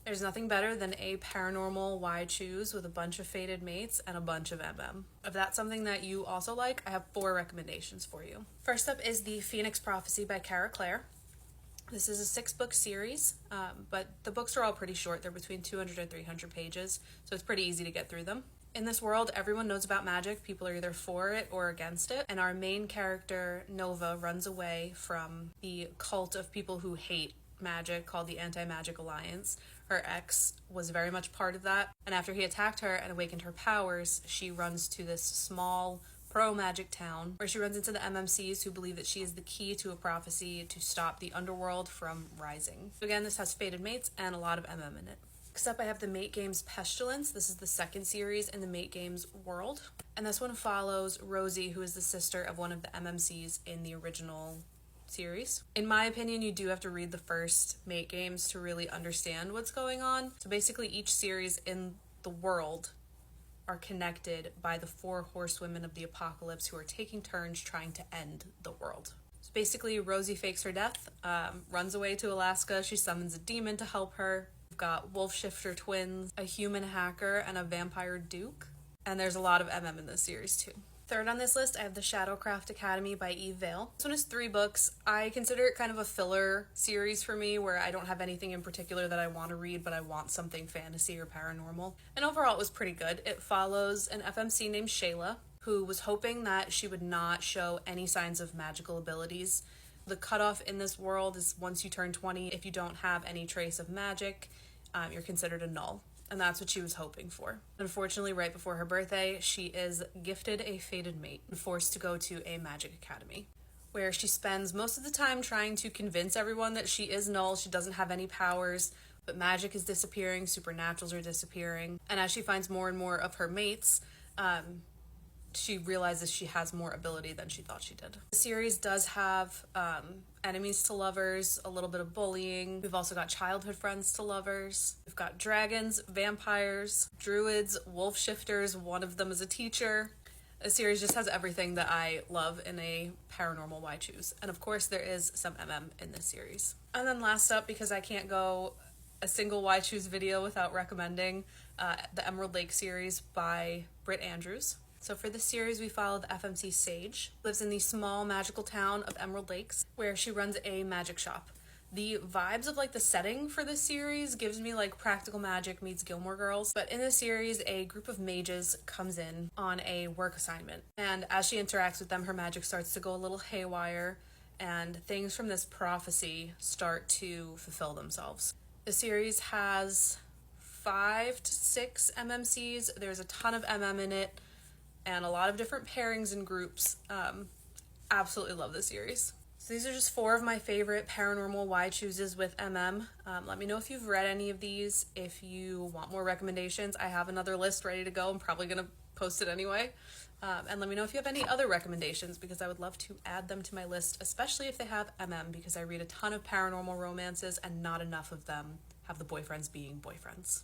There's nothing better than a paranormal why choose with a bunch of fated mates and a bunch of MM. If that's something that you also like, I have 4 recommendations for you. First up is The Phoenix Prophecy by Clare. This is a 6-book series, but the books are all pretty short. They're between 200 and 300 pages, so it's pretty easy to get through them. In this world, everyone knows about magic. People are either for it or against it, and our main character, Nova, runs away from the cult of people who hate magic called the Anti-Magic Alliance. Her ex was very much part of that, and after he attacked her and awakened her powers, she runs to this small pro-magic town where she runs into the MMCs who believe that she is the key to a prophecy to stop the underworld from rising. So again, this has fated mates and a lot of MM in it. Next up, I have the Mate Games Pestilence. This is the 2nd series in the Mate Games world, and this one follows Rosie, who is the sister of one of the MMCs in the original series. In my opinion, you do have to read the first Mate Games to really understand what's going on. So basically, each series in the world are connected by the 4 horsewomen of the apocalypse who are taking turns trying to end the world. So basically, Rosie fakes her death, runs away to Alaska. She summons a demon to help her. We've got wolf shifter twins, a human hacker, and a vampire duke. And there's a lot of MM in this series too. Third on this list, I have the Shadowcraft Academy by Vale. This one is 3 books. I consider it kind of a filler series for me where I don't have anything in particular that I want to read, but I want something fantasy or paranormal. And overall, it was pretty good. It follows an FMC named Shayla, who was hoping that she would not show any signs of magical abilities. The cutoff in this world is once you turn 20, if you don't have any trace of magic, you're considered a null. And that's what she was hoping for. Unfortunately, right before her birthday, she is gifted a fated mate and forced to go to a magic academy, where she spends most of the time trying to convince everyone that she is null, she doesn't have any powers, but magic is disappearing, supernaturals are disappearing, and as she finds more and more of her mates, she realizes she has more ability than she thought she did. The series does have enemies to lovers, a little bit of bullying. We've also got childhood friends to lovers. We've got dragons, vampires, druids, wolf shifters. One of them is a teacher. The series just has everything that I love in a paranormal why choose. And of course, there is some MM in this series. And then last up, because I can't go a single why choose video without recommending the Emerald Lake series by Britt Andrews. So for this series, we follow the FMC Sage, who lives in the small magical town of Emerald Lakes, where she runs a magic shop. The vibes of like the setting for this series gives me like Practical Magic meets Gilmore Girls, but in this series, a group of mages comes in on a work assignment, and as she interacts with them, her magic starts to go a little haywire, and things from this prophecy start to fulfill themselves. The series has 5 to 6 MMCs. There's a ton of MM in it, and a lot of different pairings and groups. Absolutely love this series. So these are just 4 of my favorite paranormal why chooses with MM. Let me know if you've read any of these. If you want more recommendations, I have another list ready to go. I'm probably going to post it anyway. And let me know if you have any other recommendations, because I would love to add them to my list, especially if they have MM, because I read a ton of paranormal romances and not enough of them have the boyfriends being boyfriends.